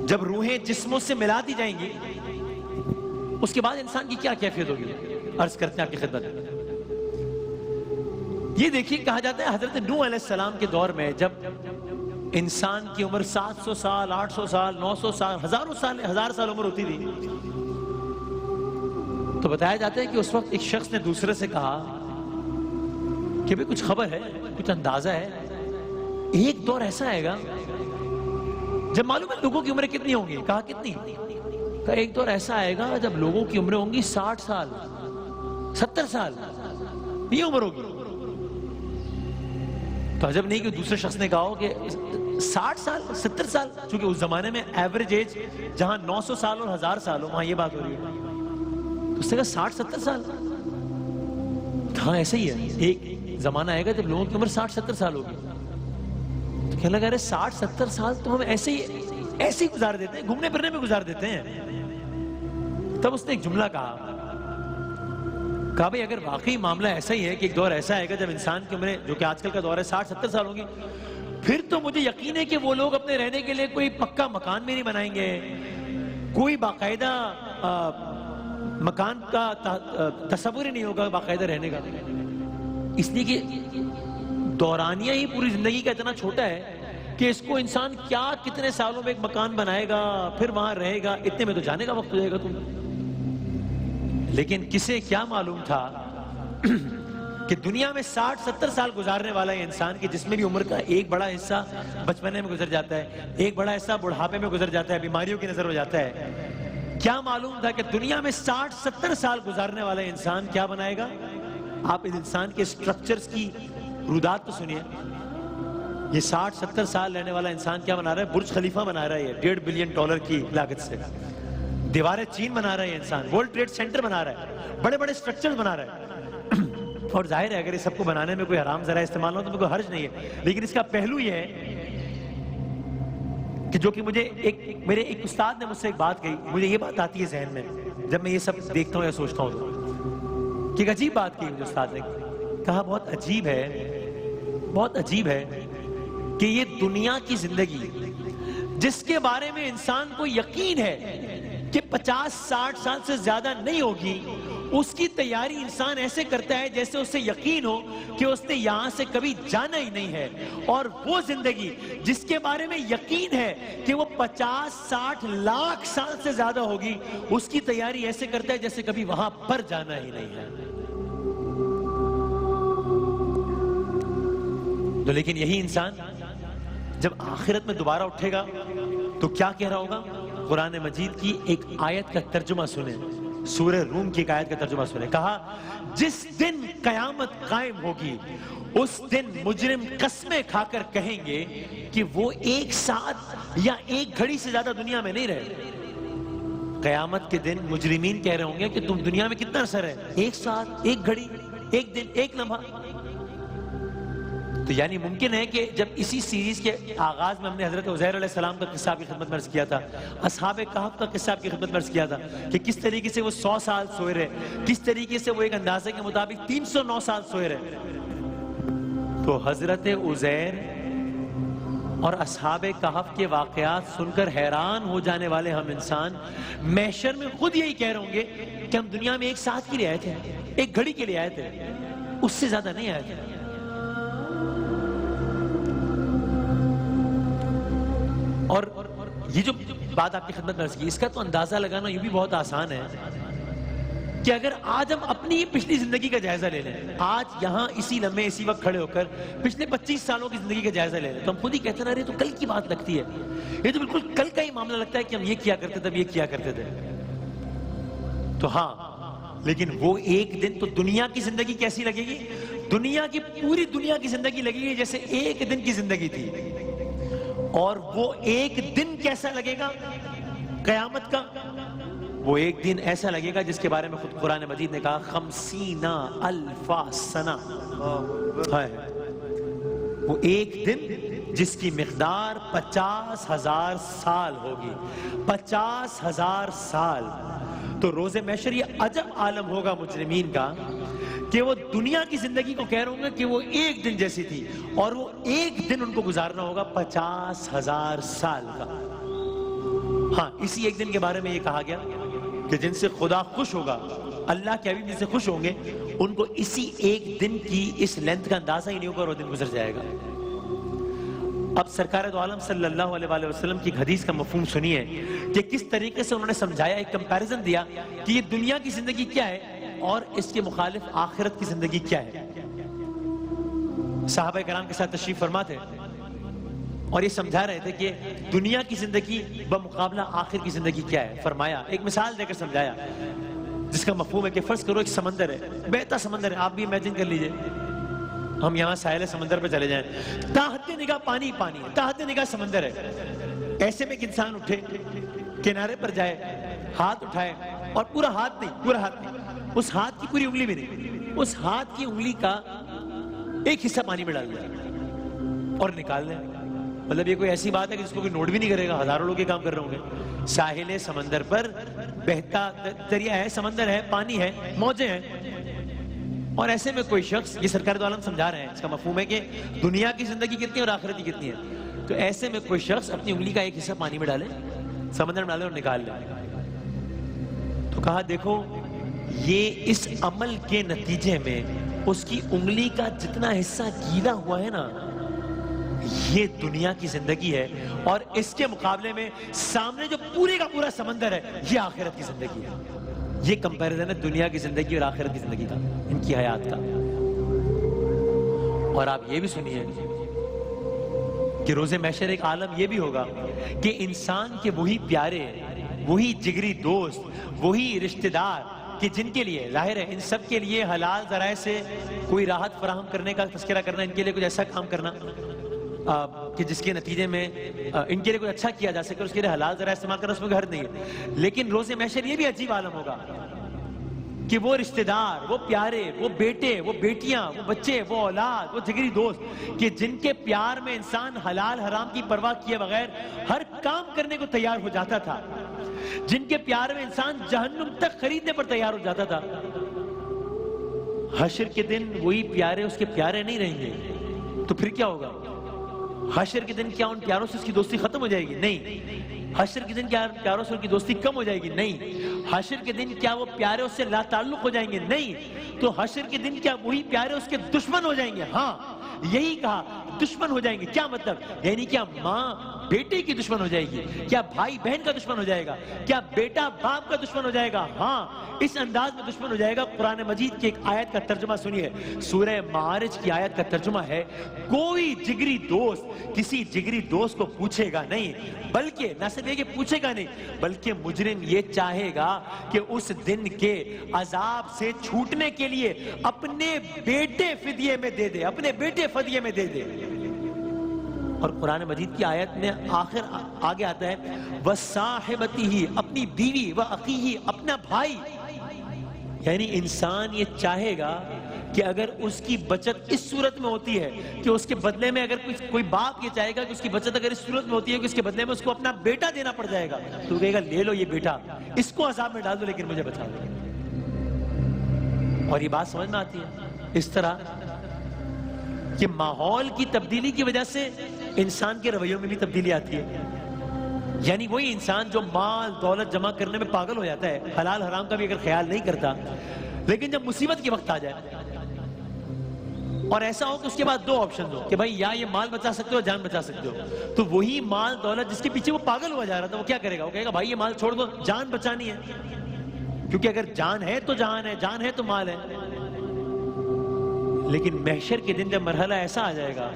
جب روحیں جسموں سے ملا دی جائیں گی اس کے بعد انسان کی کیا کیفیت ہوگی؟ عرض کرتے ہیں آپ کی خدمت میں. یہ دیکھیے کہا جاتا ہے حضرت نوح علیہ السلام کے دور میں جب انسان کی عمر 700 سال 800 سال 900 سال ہزار سال عمر ہوتی تھی، تو بتایا جاتا ہے کہ اس وقت ایک شخص نے دوسرے سے کہا کہ بھئی کچھ خبر ہے، کچھ اندازہ ہے، ایک دور ایسا آئے گا جب معلوم ہے لوگوں کی عمریں کتنی ہوں گی؟ کہا کتنی؟ کہا ایک دور ایسا آئے گا جب لوگوں کی عمریں ہوں گی 60 سال 70 سال، یہ عمر ہوگی. تو عجب نہیں کہ دوسرے شخص نے کہا ہو کہ 60 سال 70 سال، چونکہ اس زمانے میں ایوریج ایج جہاں 900 سال اور 1000 سال ہو وہاں یہ بات ہو رہی ہے. تو اس نے کہا 60-70 سال. ہاں ایسا ہی ہے، ایک زمانہ آئے گا جب لوگوں کی عمر 60-70 سال ہوگی. تو کہنے لگا 60-70 سال تو ہم ایسے ہی گزار دیتے ہیں، گھومنے پھرنے میں گزار دیتے ہیں. تب اس نے ایک جملہ کہا بھئی اگر واقعی معاملہ ایسا ہی ہے کہ ایک دور ایسا آئے گا جب انسان کی عمریں جو کہ آج کل کا دور ہے 60-70 سال ہوں گی، پھر تو مجھے یقین ہے کہ وہ لوگ اپنے رہنے کے لیے کوئی پکا مکان بھی نہیں بنائیں گے، کوئی باقاعدہ مکان کا تصور ہی نہیں ہوگا باقاعدہ رہنے کا. اس لیے کہ دورانیہ ہی پوری زندگی کا اتنا چھوٹا ہے کہ اس کو انسان کیا کتنے سالوں میں ایک مکان بنائے گا پھر وہاں رہے گا، اتنے میں تو جانے کا وقت ہو جائے گا تم. لیکن کسے کیا معلوم تھا کہ دنیا میں 60-70 سال گزارنے والا ہے انسان کہ جس میں بھی عمر کا ایک بڑا حصہ بچپنے میں گزر جاتا ہے، ایک بڑا حصہ بڑھاپے میں گزر جاتا ہے، بیماریوں کی نظر ہو جاتا ہے. کیا معلوم تھا کہ دنیا میں 60-70 سال گزارنے والا انسان کیا بنائے گا؟ آپ اس انسان کے سٹرکچرز کی رودات تو سنیے. یہ 60-70 سال رہنے والا انسان کیا بنا رہا ہے؟ برج خلیفہ بنا رہا ہے، $1.5 بلین کی لاگت سے. دیواریں چین بنا رہا ہے انسان، ورلڈ ٹریڈ سینٹر بنا رہا ہے، بڑے بڑے سٹرکچرز بنا رہا ہے. اور ظاہر ہے اگر اس سب کو بنانے میں کوئی حرام ذرائع استعمال ہو تو کوئی حرج نہیں ہے. لیکن اس کا پہلو یہ ہے کہ جو کہ مجھے میرے ایک استاد نے مجھ سے ایک بات کہی، مجھے یہ بات آتی ہے ذہن میں جب میں یہ سب دیکھتا ہوں یا سوچتا ہوں تو کہ ایک عجیب بات کہی مجھے استاد نے. کہا بہت عجیب ہے کہ یہ دنیا کی زندگی جس کے بارے میں انسان کو یقین ہے کہ 50-60 سال سے زیادہ نہیں ہوگی، اس کی تیاری انسان ایسے کرتا ہے جیسے اسے یقین ہو کہ اس نے یہاں سے کبھی جانا ہی نہیں ہے. اور وہ زندگی جس کے بارے میں یقین ہے کہ وہ 50-60 لاکھ سال سے زیادہ ہوگی، اس کی تیاری ایسے کرتا ہے جیسے کبھی وہاں پر جانا ہی نہیں ہے. تو لیکن یہی انسان جب آخرت میں دوبارہ اٹھے گا تو کیا کہہ رہا ہوگا؟ قرآن مجید کی ایک آیت کا ترجمہ سنیں، سورہ روم کی ایک آیت کا ترجمہ سنیں. کہا جس دن قیامت قائم ہوگی اس دن مجرم قسمیں کھا کر کہیں گے کہ وہ ایک ساتھ یا ایک گھڑی سے زیادہ دنیا میں نہیں رہے. قیامت کے دن مجرمین کہہ رہے ہوں گے کہ تم دنیا میں کتنا عرصہ رہے؟ ایک ساتھ، ایک گھڑی، ایک دن، ایک لمحہ. تو یعنی ممکن ہے کہ جب اسی سیریز کے آغاز میں ہم نے حضرت عزیر علیہ السلام کا قصہ کی خدمت میں عرض کیا تھا، اصحاب کہف کا قصہ کی خدمت میں عرض کیا تھا کہ کس طریقے سے وہ 100 سال سوئے رہے، کس طریقے سے وہ ایک اندازے کے مطابق 309 سال سوئے رہے. تو حضرت عزیر اور اصحاب کہف کے واقعات سن کر حیران ہو جانے والے ہم انسان محشر میں خود یہی کہہ رہے ہوں گے کہ ہم دنیا میں ایک ساتھ کے لیے آئے تھے، ایک گھڑی کے لیے آئے تھے، اس سے زیادہ نہیں آئے تھے. اور یہ جو بات آپ کی خدمت میں عرض کی، اس کا تو اندازہ لگانا یہ بھی بہت آسان ہے کہ اگر آج ہم اپنی پچھلی زندگی کا جائزہ لے لیں، آج یہاں اسی لمحے اسی وقت کھڑے ہو کر پچھلے 25 سالوں کی زندگی کا جائزہ لے لیں تو ہم خود ہی کہتے ہیں ارے تو کل کی بات لگتی ہے، یہ تو بالکل کل کا ہی معاملہ لگتا ہے کہ ہم یہ کیا کرتے تھے، یہ کیا کرتے تھے. تو ہاں، لیکن وہ ایک دن تو دنیا کی زندگی کیسی لگے گی؟ دنیا کی پوری دنیا کی زندگی لگے گی جیسے ایک دن کی زندگی تھی. اور وہ ایک دن کیسا لگے گا قیامت کا؟ وہ ایک دن ایسا لگے گا جس کے بارے میں خود قرآن مجید نے کہا 50,000 سنہ. وہ ایک دن جس کی مقدار 50,000 سال ہوگی. 50,000 سال. تو روز محشر یہ عجب عالم ہوگا مجرمین کا کہ وہ دنیا کی زندگی کو کہہ رہے ہوں گے کہ وہ ایک دن جیسی تھی، اور وہ ایک دن ان کو گزارنا ہوگا 50,000 سال کا. ہاں اسی ایک دن کے بارے میں یہ کہا گیا کہ جن سے خدا خوش ہوگا، اللہ کے حبیب جن سے خوش ہوں گے، ان کو اسی ایک دن کی اس لینتھ کا اندازہ ہی نہیں ہوگا اور وہ دن گزر جائے گا۔ اب سرکار دو عالم صلی اللہ علیہ وآلہ وسلم کی حدیث کا مفہوم سنیے کہ کس طریقے سے انہوں نے سمجھایا، ایک کمپیریزن دیا کہ یہ دنیا کی زندگی کیا ہے اور اس کے مخالف آخرت کی زندگی کیا ہے۔ صحابہ کرام کے ساتھ تشریف فرما تھے اور یہ سمجھا رہے تھے کہ دنیا کی زندگی بمقابلہ آخر کی زندگی کیا ہے۔ فرمایا، ایک مثال دے کر سمجھایا جس کا مفہوم ہے کہ فرض کرو ایک سمندر ہے، بہتا سمندر ہے، آپ بھی امیجن کر لیجئے ہم یہاں ساحل سمندر پہ چلے جائیں، تاحت نگاہ پانی پانی ہے، تاحت نگاہ سمندر ہے۔ ایسے میں ایک انسان اٹھے، کنارے پر جائے، ہاتھ اٹھائے اور پورا ہاتھ نہیں، اس ہاتھ کی پوری انگلی بھی نہیں، اس ہاتھ کی انگلی کا ایک حصہ پانی میں ڈال دیں اور نکال دیں۔ مطلب یہ کوئی ایسی بات ہے کہ جس کو کوئی نوٹ بھی نہیں کرے گا، ہزاروں لوگ یہ کام کر رہے ہوں گے۔ ساحل سمندر پر بہتا دریا ہے، سمندر ہے، پانی ہے، موجیں ہیں، اور ایسے میں کوئی شخص، یہ سرکار دو عالم سمجھا رہے ہیں، اس کا مفہوم ہے کہ دنیا کی زندگی کتنی اور آخرت کی کتنی ہے، تو ایسے میں کوئی شخص اپنی انگلی کا ایک حصہ پانی میں ڈالے، سمندر میں ڈالے اور نکال لے، تو کہا دیکھو یہ اس عمل کے نتیجے میں اس کی انگلی کا جتنا حصہ گیلا ہوا ہے نا، یہ دنیا کی زندگی ہے، اور اس کے مقابلے میں سامنے جو پورے کا پورا سمندر ہے یہ آخرت کی زندگی ہے۔ یہ کمپیریزن ہے دنیا کی زندگی اور آخرت کی زندگی کا، ان کی حیات کا۔ اور آپ یہ بھی سنیے کہ روز محشر ایک عالم یہ بھی ہوگا کہ انسان کے وہی پیارے، وہی جگری دوست، وہی رشتہ دار کہ جن کے لیے ظاہر ہے ان سب کے لیے حلال ذرائع سے کوئی راحت فراہم کرنے کا تذکرہ کرنا، ان کے لیے کچھ ایسا کام کرنا کہ جس کے نتیجے میں ان کے لیے کچھ اچھا کیا جا سکے، اس کے لیے حلال ذرائع استعمال کرنا، اس میں حرج نہیں ہے۔ لیکن روز محشر یہ بھی عجیب عالم ہوگا کہ وہ رشتہ دار، وہ پیارے، وہ بیٹے، وہ بیٹیاں، وہ بچے، وہ اولاد، وہ جگری دوست کہ جن کے پیار میں انسان حلال حرام کی پرواہ کیے بغیر ہر کام کرنے کو تیار ہو جاتا تھا، جن کے پیار میں انسان جہنم تک خریدنے پر تیار ہو جاتا تھا، حشر کے دن وہی پیارے اس کے پیارے نہیں رہیں گے، تو پھر کیا ہوگا؟ حشر کے دن کیا ان پیاروں سے اس کی دوستی ختم ہو جائے گی؟ نہیں۔ حشر کے دن کیا پیاروں سے ان کی دوستی کم ہو جائے گی؟ نہیں۔ حشر کے دن کیا وہ پیارے اس سے لا تعلق ہو جائیں گے؟ نہیں۔ تو حشر کے دن کیا وہی پیارے اس کے دشمن ہو جائیں گے؟ ہاں، یہی کہا، دشمن ہو جائیں گے۔ کیا مطلب؟ یعنی کیا ماں بیٹے کی دشمن ہو جائے گی؟ کیا بھائی بہن کا دشمن ہو جائے گا؟ کیا بیٹا باپ کا دشمن ہو جائے گا؟ ہاں، اس انداز میں دشمن ہو جائے گا۔ قرآن مجید کی ایک آیت کا ترجمہ سنیے، سورہ معارج کی آیت کا ترجمہ ہے، کوئی جگری دوست کسی جگری دوست کو پوچھے گا نہیں، بلکہ نہ صرف یہ کہ پوچھے گا نہیں، بلکہ مجرم یہ چاہے گا کہ اس دن کے عذاب سے چھوٹنے کے لیے اپنے بیٹے فدیے میں دے دے، اپنے بیٹے فدیے میں دے دے۔ اور قرآن مجید کی آیت میں آخر آگے آتا ہے وَصَاحِبَتِهِ، اپنی بیوی، وَأَخِيهِ، اپنا بھائی۔ یعنی انسان یہ چاہے گا کہ اگر اس کی بچت اس صورت میں ہوتی ہے کہ اس کے بدلے میں اگر کوئی باپ یہ چاہے گا کہ اس کی بچت اگر اس صورت میں ہوتی ہے کہ اس کے بدلے میں اس کو اپنا بیٹا دینا پڑ جائے گا، تو کہے گا لے لو یہ بیٹا، اس کو عذاب میں ڈال دو لیکن مجھے بچا دو۔ اور یہ بات سمجھ میں آتی ہے اس طرح کہ ماحول کی تبدیلی کی وجہ سے انسان کے رویوں میں بھی تبدیلی آتی ہے۔ یعنی وہی انسان جو مال دولت جمع کرنے میں پاگل ہو جاتا ہے، حلال حرام کا بھی اگر خیال نہیں کرتا، لیکن جب مصیبت کی وقت آ جائے اور ایسا ہو کہ اس کے بعد دو آپشن ہو کہ بھائی یا یہ مال بچا سکتے ہو، جان بچا سکتے ہو، تو وہی مال دولت جس کے پیچھے وہ پاگل ہوا جا رہا تھا وہ کیا کرے گا؟ وہ کہے گا بھائی یہ مال چھوڑ دو، جان بچانی ہے، کیونکہ اگر جان ہے تو جان ہے، جان ہے تو مال ہے۔ لیکن محشر کے دن جب مرحلہ ایسا آ جائے گا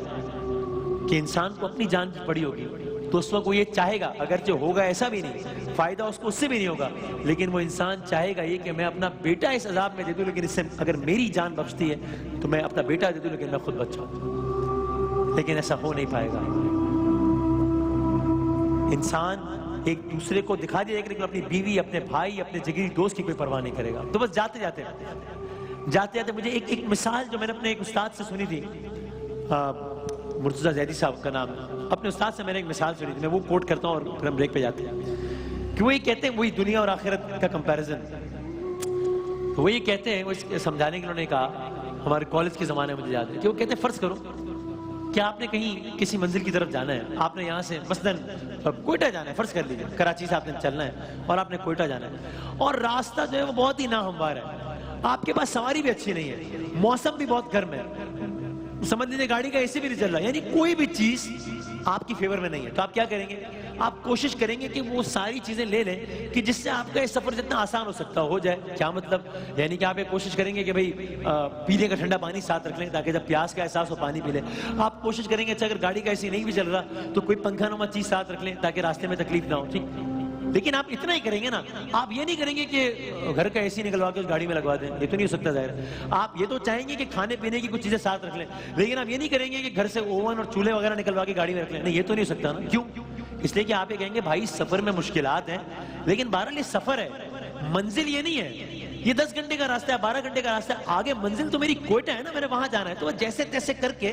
کہ انسان کو اپنی جان کی پڑی ہوگی، تو اس وقت وہ یہ چاہے گا، اگرچہ ہوگا ایسا بھی نہیں، فائدہ اس کو اس سے بھی نہیں ہوگا، لیکن وہ انسان چاہے گا یہ کہ میں اپنا بیٹا اس عذاب میں دے دوں، لیکن اس سے اگر میری جان بخشتی ہے تو میں اپنا بیٹا دے دوں لیکن میں خود بچاؤں۔ لیکن ایسا ہو نہیں پائے گا۔ انسان ایک دوسرے کو دکھا دیا لیکن اپنی بیوی، اپنے بھائی، اپنے جگری دوست کی کوئی پرواہ نہیں کرے گا۔ تو بس جاتے جاتے مجھے ایک مثال جو میں نے اپنے ایک استاد سے سنی تھی، مرتضیٰ زیدی صاحب کا نام، اپنے استاد سے میں نے ایک مثال سنی تھی، میں وہ کوٹ کرتا ہوں اور پھر ہم بریک پہ جاتے ہیں، کہ وہ یہ کہتے ہیں، وہی دنیا اور آخرت کا کمپیریزن، وہ یہ کہتے ہیں، وہ سمجھانے کے لیے انہوں نے کہا، ہمارے کالج کے زمانے میں مجھے یاد ہے کہ وہ کہتے ہیں فرض کرو کیا آپ نے کہیں کسی منزل کی طرف جانا ہے، آپ نے یہاں سے مثلاً کوئٹہ جانا ہے، فرض کر لیجیے کراچی سے آپ نے چلنا ہے اور آپ نے کوئٹہ جانا ہے، اور راستہ جو ہے وہ بہت ہی ناہموار ہے، آپ کے پاس سواری بھی اچھی نہیں ہے، موسم بھی بہت گرم ہے، سمجھ لیجیے گاڑی کا اے سی بھی نہیں چل رہا، یعنی کوئی بھی چیز آپ کی فیور میں نہیں ہے، تو آپ کیا کریں گے؟ آپ کوشش کریں گے کہ وہ ساری چیزیں لے لیں کہ جس سے آپ کا یہ سفر جتنا آسان ہو سکتا ہو جائے. کیا مطلب؟ یعنی کہ آپ یہ کوشش کریں گے کہ بھئی پینے کا ٹھنڈا پانی ساتھ رکھ لیں تاکہ جب پیاس کا احساس ہو پانی پی لیں. آپ کوشش کریں گے اچھا اگر گاڑی کا ایسی نہیں بھی چل رہا تو کوئی پنکھا نما چیز ساتھ رکھ لیں تاکہ راستے میں تکلیف نہ ہو. ٹھیک، لیکن آپ اتنا ہی کریں گے نا، آپ یہ نہیں کریں گے کہ گھر کا اے سی نکلوا کے اس گاڑی میں لگوا دیں، یہ تو نہیں ہو سکتا ظاہر. آپ یہ تو چاہیں گے کہ کھانے پینے کی کچھ چیزیں ساتھ رکھ لیں، لیکن آپ یہ نہیں کریں گے کہ گھر سے اوون اور چولہے وغیرہ نکلوا کے گاڑی میں رکھ لیں. نہیں، یہ تو نہیں ہو سکتا نا. کیوں؟ اس لیے کہ آپ یہ کہیں گے بھائی سفر میں مشکلات ہیں، لیکن بہرحال یہ سفر ہے، منزل یہ نہیں ہے. یہ 10 گھنٹے کا راستہ ہے، 12 گھنٹے کا راستہ ہے، آگے منزل تو میری کوئٹہ ہے نا، میں نے وہاں جانا ہے. تو وہ جیسے تیسے کر کے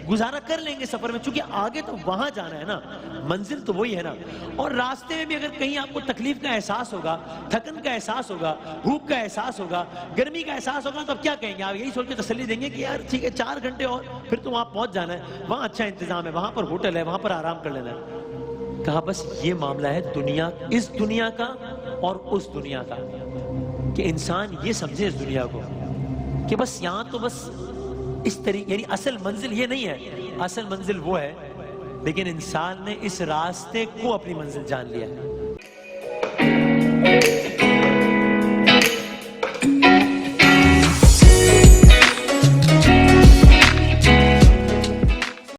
گزارا کر لیں گے سفر میں، چونکہ آگے تو وہاں جانا ہے نا، منزل تو وہی ہے نا. اور راستے میں بھی اگر کہیں آپ کو تکلیف کا احساس ہوگا، تھکن کا احساس ہوگا، بھوک کا احساس ہوگا، گرمی کا احساس ہوگا، تو اب کیا کہیں گے؟ آپ یہی سوچ کے تسلی دیں گے کہ یار ٹھیک ہے 4 گھنٹے اور پھر تو وہاں پہنچ جانا ہے، وہاں اچھا انتظام ہے، وہاں پر ہوٹل ہے، وہاں پر آرام کر لینا ہے. کہا بس یہ معاملہ ہے دنیا، اس دنیا کا اور اس دنیا کا، کہ انسان یہ سمجھے اس دنیا کو کہ بس یہاں تو بس اس طریقے، یعنی اصل منزل یہ نہیں ہے، اصل منزل وہ ہے، لیکن انسان نے اس راستے کو اپنی منزل جان لیا ہے.